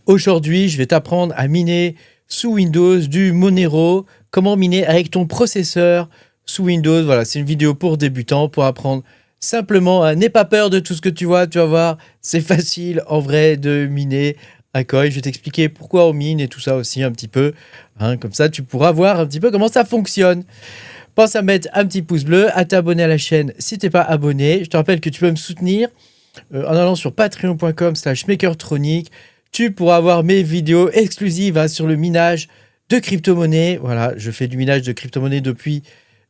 Aujourd'hui, je vais t'apprendre à miner sous Windows du Monero. Comment miner avec ton processeur sous Windows. Voilà, c'est une vidéo pour débutants pour apprendre simplement à n'aie pas peur de tout ce que tu vois. Tu vas voir, c'est facile en vrai de miner un coin. Je vais t'expliquer pourquoi on mine et tout ça aussi un petit peu. Comme ça, tu pourras voir un petit peu comment ça fonctionne. Pense à mettre un petit pouce bleu, à t'abonner à la chaîne si tu n'es pas abonné. Je te rappelle que tu peux me soutenir en allant sur patreon.com/makertronic. Tu pourras avoir mes vidéos exclusives sur le minage de crypto-monnaies. Voilà, je fais du minage de crypto-monnaies depuis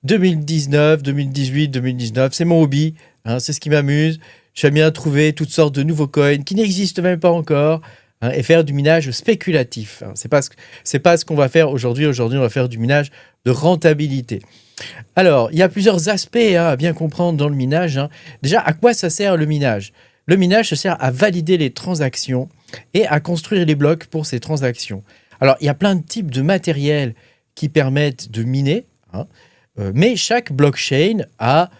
2019, 2018, 2019. C'est mon hobby, c'est ce qui m'amuse. J'aime bien trouver toutes sortes de nouveaux coins qui n'existent même pas encore et faire du minage spéculatif. C'est pas ce qu'on va faire aujourd'hui. Aujourd'hui, on va faire du minage de rentabilité. Alors, il y a plusieurs aspects à bien comprendre dans le minage. Déjà, à quoi ça sert le minage ? Le minage, ça sert à valider les transactions et à construire les blocs pour ces transactions. Alors, il y a plein de types de matériel qui permettent de miner, mais chaque blockchain a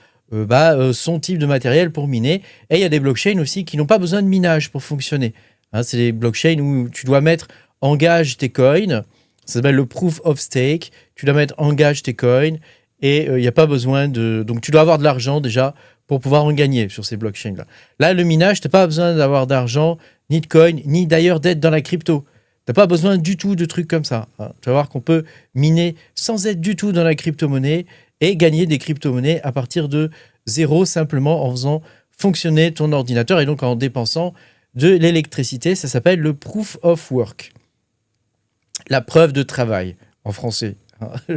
son type de matériel pour miner. Et il y a des blockchains aussi qui n'ont pas besoin de minage pour fonctionner. C'est des blockchains où tu dois mettre en gage tes coins. Ça s'appelle le proof of stake. Tu dois mettre en gage tes coins et il n'y a pas besoin de... Donc, tu dois avoir de l'argent déjà pour pouvoir en gagner sur ces blockchains-là. Là, le minage, tu n'as pas besoin d'avoir d'argent, ni de coin, ni d'ailleurs d'être dans la crypto. Tu n'as pas besoin du tout de trucs comme ça. Tu vas voir qu'on peut miner sans être du tout dans la crypto-monnaie et gagner des crypto-monnaies à partir de zéro, simplement en faisant fonctionner ton ordinateur et donc en dépensant de l'électricité. Ça s'appelle le proof of work. La preuve de travail en français. Je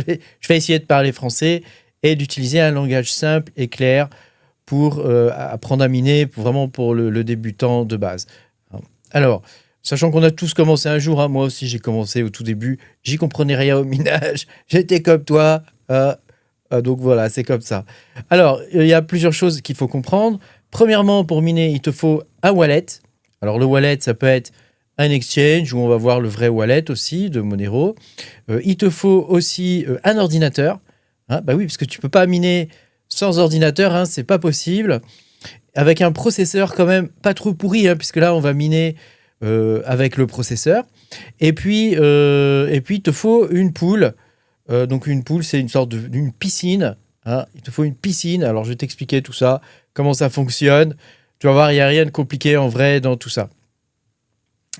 vais essayer de parler français et d'utiliser un langage simple et clair pour apprendre à miner, vraiment pour le débutant de base. Alors, sachant qu'on a tous commencé un jour, moi aussi j'ai commencé au tout début, j'y comprenais rien au minage, j'étais comme toi, donc voilà, c'est comme ça. Alors, il y a plusieurs choses qu'il faut comprendre. Premièrement, pour miner, il te faut un wallet. Alors le wallet, ça peut être un exchange où on va voir le vrai wallet aussi de Monero. Il te faut aussi un ordinateur. Oui, parce que tu peux pas miner sans ordinateur, c'est pas possible. Avec un processeur quand même pas trop pourri, puisque là on va miner avec le processeur. Et puis il te faut une pool. Donc une pool, c'est une sorte d'une piscine. Il te faut une piscine. Alors je vais t'expliquer tout ça, comment ça fonctionne. Tu vas voir, il n'y a rien de compliqué en vrai dans tout ça.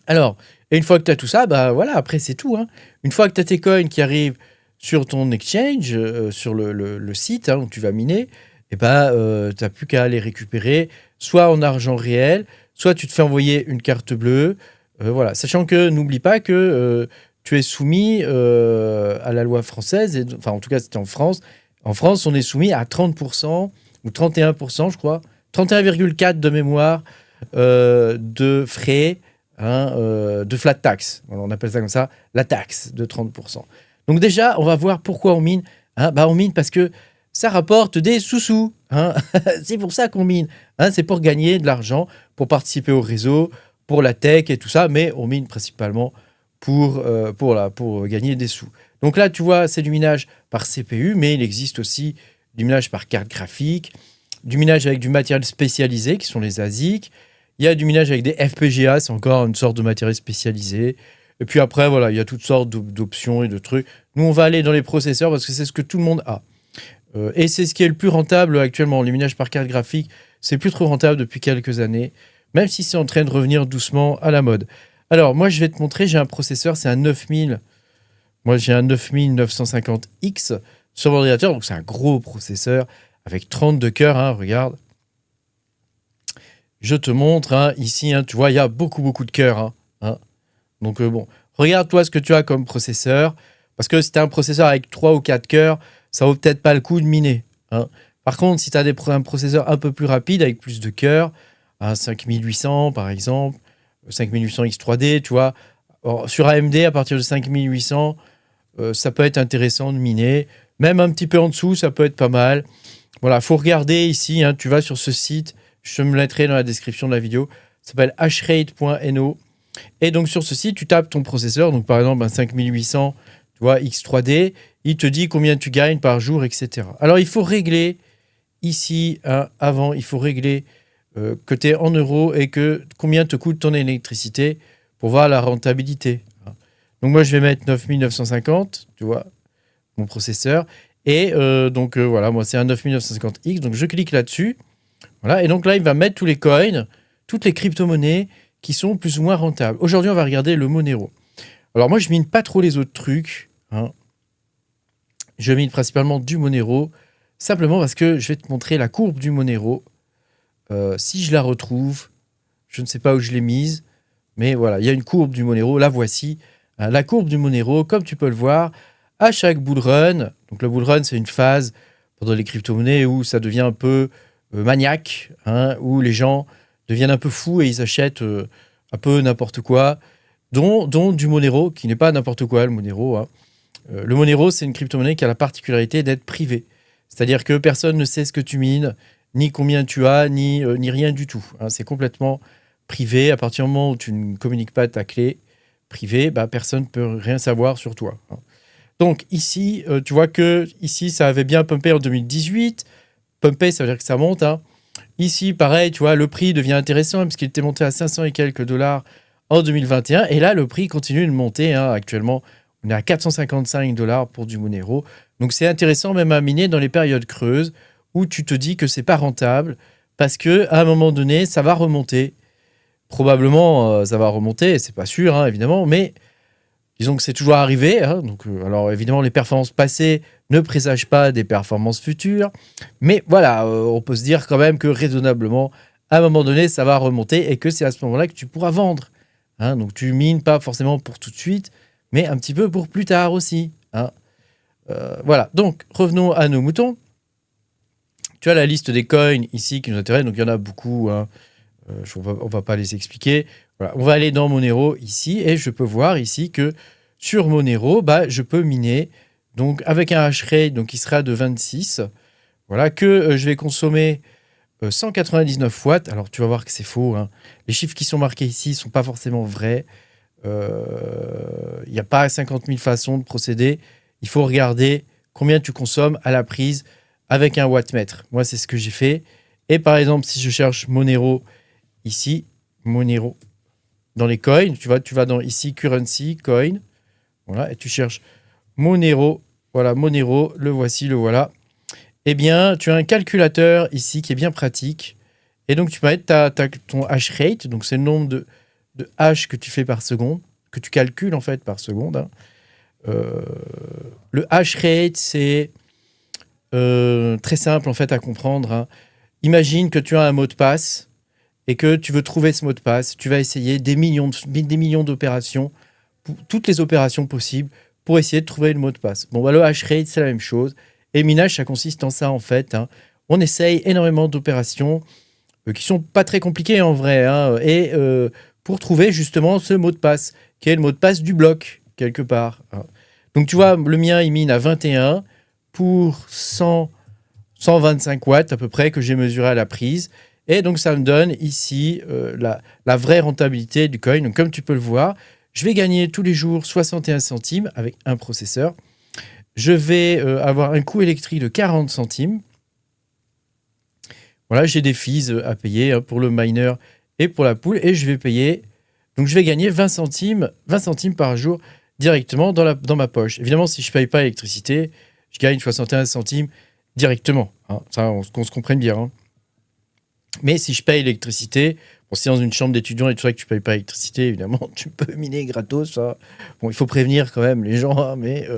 Alors, et une fois que tu as tout ça, voilà, après c'est tout. Une fois que tu as tes coins qui arrivent sur ton exchange, sur le site où tu vas miner, tu n'as plus qu'à les récupérer, soit en argent réel, soit tu te fais envoyer une carte bleue. Voilà. Sachant que n'oublie pas que tu es soumis à la loi française, en tout cas c'était en France. En France, on est soumis à 30% ou 31%, je crois, 31,4% de mémoire de frais, de flat tax. Voilà, on appelle ça comme ça, la taxe de 30%. Donc déjà, on va voir pourquoi on mine. On mine parce que ça rapporte des sous-sous. C'est pour ça qu'on mine. C'est pour gagner de l'argent, pour participer au réseau, pour la tech et tout ça, mais on mine principalement pour gagner des sous. Donc là, tu vois, c'est du minage par CPU, mais il existe aussi du minage par carte graphique, du minage avec du matériel spécialisé, qui sont les ASIC. Il y a du minage avec des FPGA, c'est encore une sorte de matériel spécialisé. Et puis après, voilà, il y a toutes sortes d'options et de trucs. Nous, on va aller dans les processeurs parce que c'est ce que tout le monde a. Et c'est ce qui est le plus rentable actuellement. Les minages par carte graphique, c'est plus trop rentable depuis quelques années, même si c'est en train de revenir doucement à la mode. Alors, moi, je vais te montrer, j'ai un processeur, c'est un 9000. Moi, j'ai un 9950X sur mon ordinateur, donc c'est un gros processeur avec 32 cœurs, regarde. Je te montre, ici, tu vois, il y a beaucoup de cœurs. Donc, regarde-toi ce que tu as comme processeur, parce que si tu as un processeur avec 3 ou 4 cœurs, ça vaut peut-être pas le coup de miner. Par contre, si tu as un processeur un peu plus rapide, avec plus de cœurs, 5800 par exemple, 5800X3D, tu vois, alors, sur AMD, à partir de 5800, ça peut être intéressant de miner. Même un petit peu en dessous, ça peut être pas mal. Voilà, il faut regarder ici, tu vas sur ce site, je te le mettrai dans la description de la vidéo, ça s'appelle hashrate.no. Et donc sur ce site, tu tapes ton processeur, donc par exemple un 5800, tu vois, X3D, il te dit combien tu gagnes par jour, etc. Alors il faut régler ici, avant, il faut régler que tu es en euros et que combien te coûte ton électricité pour voir la rentabilité. Donc moi, je vais mettre 9950, tu vois, mon processeur. Et donc voilà, moi, c'est un 9950X. Donc je clique là-dessus. Voilà, et donc là, il va mettre tous les coins, toutes les crypto-monnaies qui sont plus ou moins rentables. Aujourd'hui, on va regarder le Monero. Alors moi, je mine pas trop les autres trucs. Je mine principalement du Monero, simplement parce que je vais te montrer la courbe du Monero. Si je la retrouve, je ne sais pas où je l'ai mise, mais voilà, il y a une courbe du Monero, la voici. La courbe du Monero, comme tu peux le voir, à chaque bull run, donc le bull run, c'est une phase pendant les crypto-monnaies où ça devient un peu maniaque, où les gens deviennent un peu fous et ils achètent un peu n'importe quoi, dont du Monero, qui n'est pas n'importe quoi, le Monero. Le Monero, c'est une crypto-monnaie qui a la particularité d'être privée. C'est-à-dire que personne ne sait ce que tu mines, ni combien tu as, ni rien du tout. C'est complètement privé. À partir du moment où tu ne communiques pas ta clé privée, personne ne peut rien savoir sur toi. Donc ici, tu vois que ici, ça avait bien pumpé en 2018. Pumpé, ça veut dire que ça monte. Ici, pareil, tu vois, le prix devient intéressant parce qu'il était monté à 500 et quelques dollars en 2021. Et là, le prix continue de monter. Actuellement, on est à 455 dollars pour du Monero. Donc c'est intéressant même à miner dans les périodes creuses où tu te dis que c'est pas rentable parce que à un moment donné, ça va remonter. Probablement, ça va remonter, c'est pas sûr, évidemment, mais disons que c'est toujours arrivé. Donc, alors évidemment, les performances passées ne présagent pas des performances futures, mais voilà, on peut se dire quand même que raisonnablement, à un moment donné, ça va remonter et que c'est à ce moment-là que tu pourras vendre. Donc tu mines pas forcément pour tout de suite, mais un petit peu pour plus tard aussi. Voilà, donc revenons à nos moutons. Tu as la liste des coins ici qui nous intéressent, donc il y en a beaucoup. On va pas les expliquer. Voilà, on va aller dans Monero ici et je peux voir ici que sur Monero, je peux miner donc avec un hash rate donc qui sera de 26. Voilà, que je vais consommer 199 watts. Alors tu vas voir que c'est faux. Les chiffres qui sont marqués ici ne sont pas forcément vrais. Il n'y a pas 50 000 façons de procéder. Il faut regarder combien tu consommes à la prise avec un wattmètre. Moi, c'est ce que j'ai fait. Et par exemple, si je cherche Monero ici, Monero, dans les coins, tu vas dans ici, currency, coin, voilà, et tu cherches Monero, voilà, Monero, le voici, le voilà. Eh bien, tu as un calculateur ici qui est bien pratique, et donc tu peux mettre ton hash rate, donc c'est le nombre de hash que tu fais par seconde, que tu calcules en fait par seconde. Le hash rate, c'est très simple en fait à comprendre. Imagine que tu as un mot de passe, et que tu veux trouver ce mot de passe, tu vas essayer des millions d'opérations, toutes les opérations possibles, pour essayer de trouver le mot de passe. Bon, le hash rate, c'est la même chose. Et minage, ça consiste en ça, en fait. On essaye énormément d'opérations qui sont pas très compliquées, en vrai, et pour trouver, justement, ce mot de passe, qui est le mot de passe du bloc, quelque part. Donc, tu vois, le mien, il mine à 21 pour 125 watts, à peu près, que j'ai mesuré à la prise. Et donc, ça me donne ici la vraie rentabilité du coin. Donc, comme tu peux le voir, je vais gagner tous les jours 61 centimes avec un processeur. Je vais avoir un coût électrique de 40 centimes. Voilà, j'ai des fees à payer pour le miner et pour la pool. Et je vais payer... Donc, je vais gagner 20 centimes par jour directement dans ma poche. Évidemment, si je ne paye pas l'électricité, je gagne 61 centimes directement. Ça, qu'on se comprenne bien. Mais si je paye l'électricité, si dans une chambre d'étudiant et tout ça que tu ne payes pas l'électricité, évidemment, tu peux miner gratos. Ça. Bon, il faut prévenir quand même les gens, mais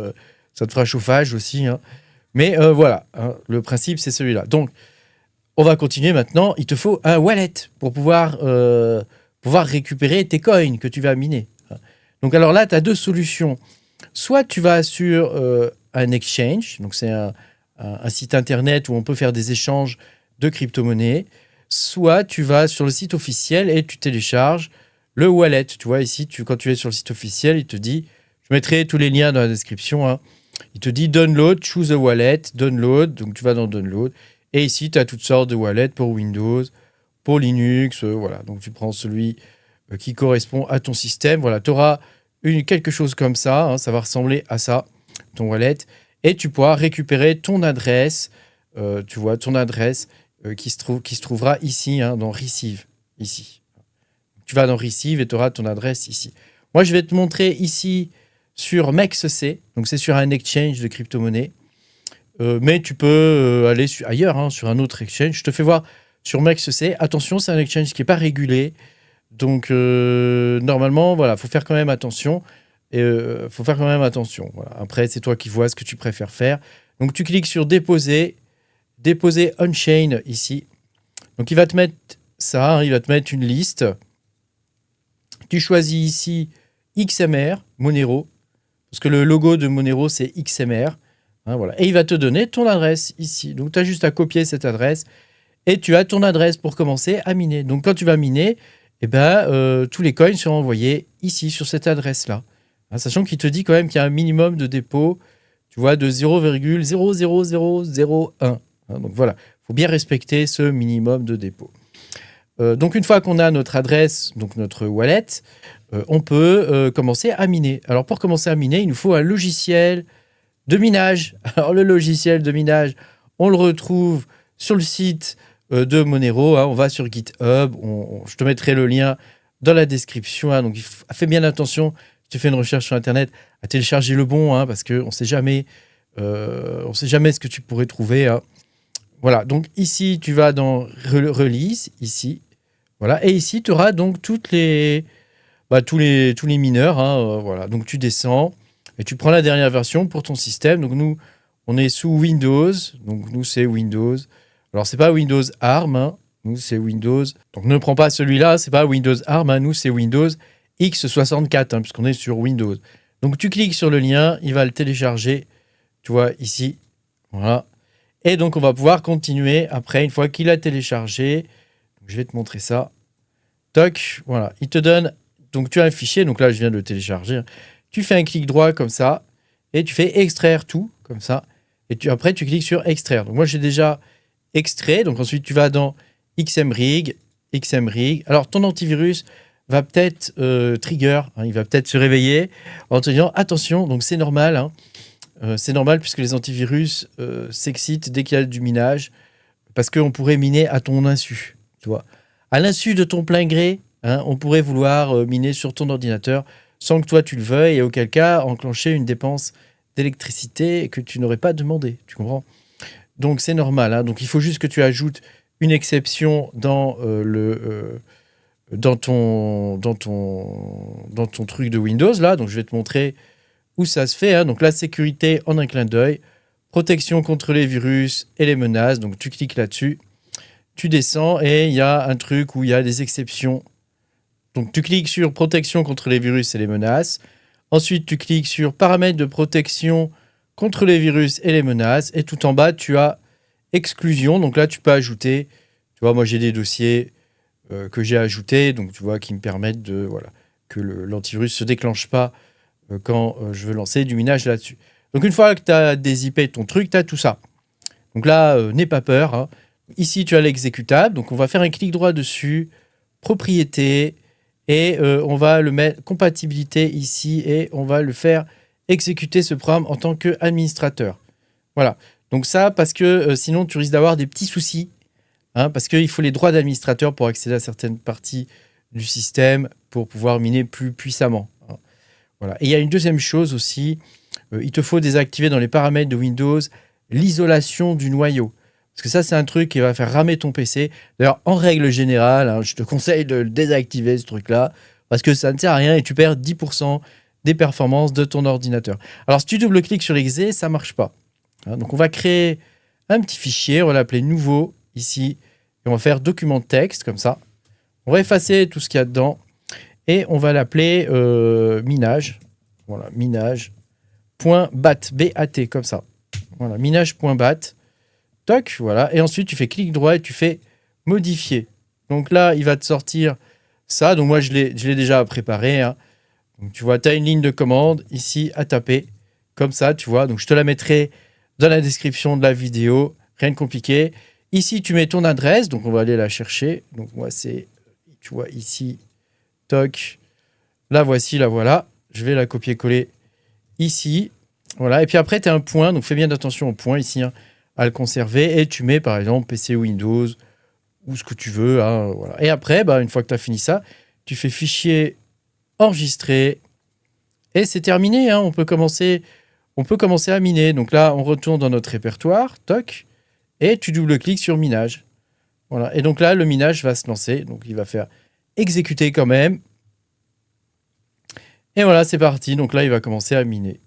ça te fera chauffage aussi. Mais voilà, le principe, c'est celui-là. Donc, on va continuer maintenant. Il te faut un wallet pour pouvoir récupérer tes coins que tu vas miner. Donc, alors là, tu as deux solutions. Soit tu vas sur un exchange, donc c'est un site internet où on peut faire des échanges de crypto-monnaies. Soit tu vas sur le site officiel et tu télécharges le wallet. Tu vois, ici, quand tu es sur le site officiel, il te dit, je mettrai tous les liens dans la description, il te dit download, choose a wallet, download, donc tu vas dans download. Et ici, tu as toutes sortes de wallets pour Windows, pour Linux, voilà. Donc tu prends celui qui correspond à ton système. Voilà, tu auras quelque chose comme ça, ça va ressembler à ça, ton wallet. Et tu pourras récupérer ton adresse, tu vois, ton adresse qui se trouvera ici, dans Receive, ici. Tu vas dans Receive et tu auras ton adresse ici. Moi, je vais te montrer ici sur MEXC. Donc, c'est sur un exchange de crypto-monnaie. Mais tu peux aller ailleurs, hein, sur un autre exchange. Je te fais voir sur MEXC. Attention, c'est un exchange qui n'est pas régulé. Donc, normalement, voilà, il faut faire quand même attention. Voilà. Après, c'est toi qui vois ce que tu préfères faire. Donc, tu cliques sur déposer on-chain ici. Donc, il va te mettre ça, hein, il va te mettre une liste. Tu choisis ici XMR, Monero, parce que le logo de Monero, c'est XMR. Hein, voilà. Et il va te donner ton adresse ici. Donc, tu as juste à copier cette adresse et tu as ton adresse pour commencer à miner. Donc, quand tu vas miner, tous les coins seront envoyés ici, sur cette adresse-là. Hein, sachant qu'il te dit quand même qu'il y a un minimum de dépôt, tu vois, de 0,00001. Hein, donc, voilà, il faut bien respecter ce minimum de dépôt. Donc, une fois qu'on a notre adresse, donc notre wallet, on peut commencer à miner. Alors, pour commencer à miner, il nous faut un logiciel de minage. Alors, le logiciel de minage, on le retrouve sur le site de Monero. Hein. On va sur GitHub. Je te mettrai le lien dans la description. Hein. Donc, fais bien attention, si tu fais une recherche sur Internet, à télécharger le bon, hein, parce qu'on ne sait jamais ce que tu pourrais trouver. Hein. Voilà, donc ici, tu vas dans Release, ici. Voilà, et ici, tu auras donc tous les mineurs. Hein, voilà, donc tu descends et tu prends la dernière version pour ton système. Donc nous, on est sous Windows. Donc nous, c'est Windows. Alors, c'est pas Windows ARM. Hein, nous, c'est Windows. Donc ne prends pas celui-là, c'est pas Windows ARM. Hein, nous, c'est Windows X64, hein, puisqu'on est sur Windows. Donc tu cliques sur le lien, il va le télécharger. Tu vois, ici. Voilà. Et donc, on va pouvoir continuer après, une fois qu'il a téléchargé. Donc, je vais te montrer ça. Toc, voilà. Il te donne... Donc, tu as un fichier. Donc là, je viens de le télécharger. Tu fais un clic droit comme ça. Et tu fais extraire tout, comme ça. Et après, tu cliques sur extraire. Donc, moi, j'ai déjà extrait. Donc, ensuite, tu vas dans XMRig. Alors, ton antivirus va peut-être trigger. Hein, il va peut-être se réveiller en te disant, attention, donc c'est normal, hein. C'est normal puisque les antivirus s'excitent dès qu'il y a du minage, parce qu'on pourrait miner à ton insu. Tu vois. À l'insu de ton plein gré, hein, on pourrait vouloir miner sur ton ordinateur sans que toi tu le veuilles, et auquel cas enclencher une dépense d'électricité que tu n'aurais pas demandé. Tu comprends? Donc c'est normal. Hein. Donc il faut juste que tu ajoutes une exception dans ton truc de Windows là. Donc je vais te montrer où ça se fait. Hein. Donc la sécurité en un clin d'œil, protection contre les virus et les menaces. Donc tu cliques là-dessus, tu descends et il y a un truc où il y a des exceptions. Donc tu cliques sur protection contre les virus et les menaces. Ensuite tu cliques sur paramètres de protection contre les virus et les menaces. Et tout en bas tu as exclusion. Donc là tu peux ajouter. Tu vois, moi j'ai des dossiers que j'ai ajoutés. Donc tu vois, qui me permettent de que l'antivirus ne se déclenche pas quand je veux lancer du minage là-dessus. Donc, une fois que tu as dézippé ton truc, tu as tout ça. Donc là, n'aie pas peur. Hein. Ici, tu as l'exécutable. Donc, on va faire un clic droit dessus, propriété, et on va le mettre compatibilité ici, et on va le faire exécuter ce programme en tant qu'administrateur. Voilà. Donc ça, parce que sinon, tu risques d'avoir des petits soucis. Hein, parce qu'il faut les droits d'administrateur pour accéder à certaines parties du système, pour pouvoir miner plus puissamment. Hein. Voilà. Et il y a une deuxième chose aussi, il te faut désactiver dans les paramètres de Windows l'isolation du noyau. Parce que ça, c'est un truc qui va faire ramer ton PC. D'ailleurs, en règle générale, hein, je te conseille de le désactiver, ce truc-là, parce que ça ne sert à rien et tu perds 10% des performances de ton ordinateur. Alors, si tu double-cliques sur l'exé, ça ne marche pas. Hein, donc, on va créer un petit fichier, on va l'appeler nouveau, ici, et on va faire document texte, comme ça. On va effacer tout ce qu'il y a dedans. Et on va l'appeler minage. Voilà, minage.bat, B-A-T, comme ça. Voilà, minage.bat. Toc, voilà. Et ensuite, tu fais clic droit et tu fais modifier. Donc là, il va te sortir ça. Donc moi, je l'ai déjà préparé. Hein. Donc tu vois, tu as une ligne de commande ici à taper. Comme ça, tu vois. Donc je te la mettrai dans la description de la vidéo. Rien de compliqué. Ici, tu mets ton adresse. Donc on va aller la chercher. Donc moi, c'est, tu vois, ici. Toc. La voici, la voilà. Je vais la copier-coller ici. Voilà. Et puis après, tu as un point. Donc fais bien attention au point ici, hein, à le conserver. Et tu mets, par exemple, PC Windows ou ce que tu veux. Hein, voilà. Et après, une fois que tu as fini ça, tu fais fichier enregistré, et c'est terminé, hein. On peut commencer à miner. Donc là, on retourne dans notre répertoire, toc, et tu double-cliques sur minage. Voilà. Et donc là, le minage va se lancer. Donc il va faire exécuter quand même. Et voilà, c'est parti. Donc là, il va commencer à miner.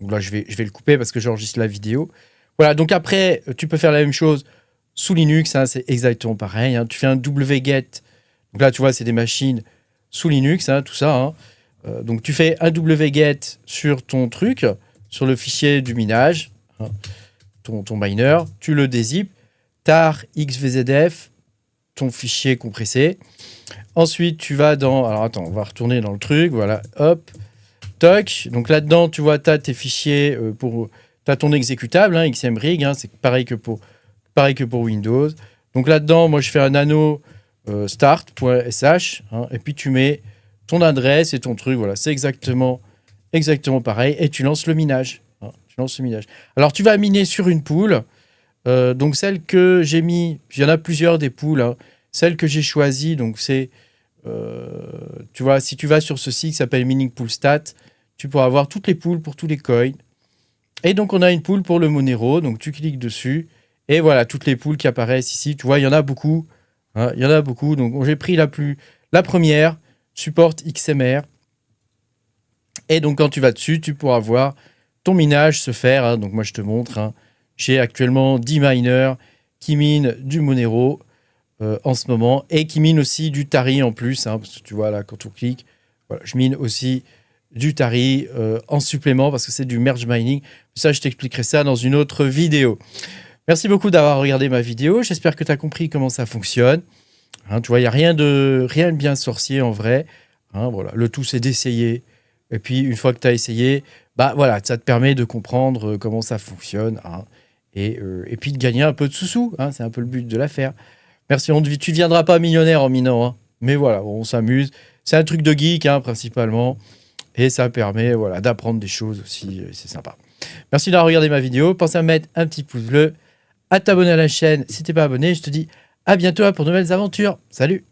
Donc là, je vais le couper parce que j'enregistre la vidéo. Voilà, donc après, tu peux faire la même chose sous Linux. Hein, c'est exactement pareil. Hein. Tu fais un wget. Donc là, tu vois, c'est des machines sous Linux, hein, tout ça. Hein. Donc tu fais un wget sur ton truc, sur le fichier du minage, hein, ton miner. Tu le dézippes. tar xvzf, ton fichier compressé. Ensuite, tu vas dans... Alors attends, on va retourner dans le truc. Voilà, hop, toc. Donc là-dedans, tu vois, tu as tes fichiers pour... Tu as ton exécutable, hein, xmrig. Hein, c'est pareil que pour Windows. Donc là-dedans, moi, je fais un nano start.sh. Hein, et puis, tu mets ton adresse et ton truc. Voilà, c'est exactement pareil. Et tu lances le minage. Hein, tu lances le minage. Alors, tu vas miner sur une pool. Donc celle que j'ai mis, il y en a plusieurs des poules, hein. Celle que j'ai choisie, donc c'est, tu vois, si tu vas sur ce site qui s'appelle Mining Pool Stat, tu pourras avoir toutes les poules pour tous les coins. Et donc on a une pool pour le Monero, donc tu cliques dessus, et voilà, toutes les poules qui apparaissent ici, tu vois, il y en a beaucoup, hein, il y en a beaucoup. Donc j'ai pris la première, support XMR, et donc quand tu vas dessus, tu pourras voir ton minage se faire, hein. Donc moi je te montre, hein. J'ai actuellement 10 miners qui minent du Monero en ce moment et qui minent aussi du Tari en plus. Hein, parce que tu vois là, quand on clique, voilà, je mine aussi du Tari en supplément parce que c'est du merge mining. Ça, je t'expliquerai ça dans une autre vidéo. Merci beaucoup d'avoir regardé ma vidéo. J'espère que tu as compris comment ça fonctionne. Hein, tu vois, il n'y a rien de bien sorcier en vrai. Hein, voilà. Le tout, c'est d'essayer. Et puis, une fois que tu as essayé, bah, voilà, ça te permet de comprendre comment ça fonctionne. Hein. Et puis de gagner un peu de sous-sous, hein, c'est un peu le but de l'affaire. Merci, tu ne deviendras pas millionnaire en minant, hein, mais voilà, on s'amuse. C'est un truc de geek, hein, principalement, et ça permet voilà, d'apprendre des choses aussi, c'est sympa. Merci d'avoir regardé ma vidéo, pensez à mettre un petit pouce bleu, à t'abonner à la chaîne si tu n'es pas abonné, je te dis à bientôt pour de nouvelles aventures. Salut!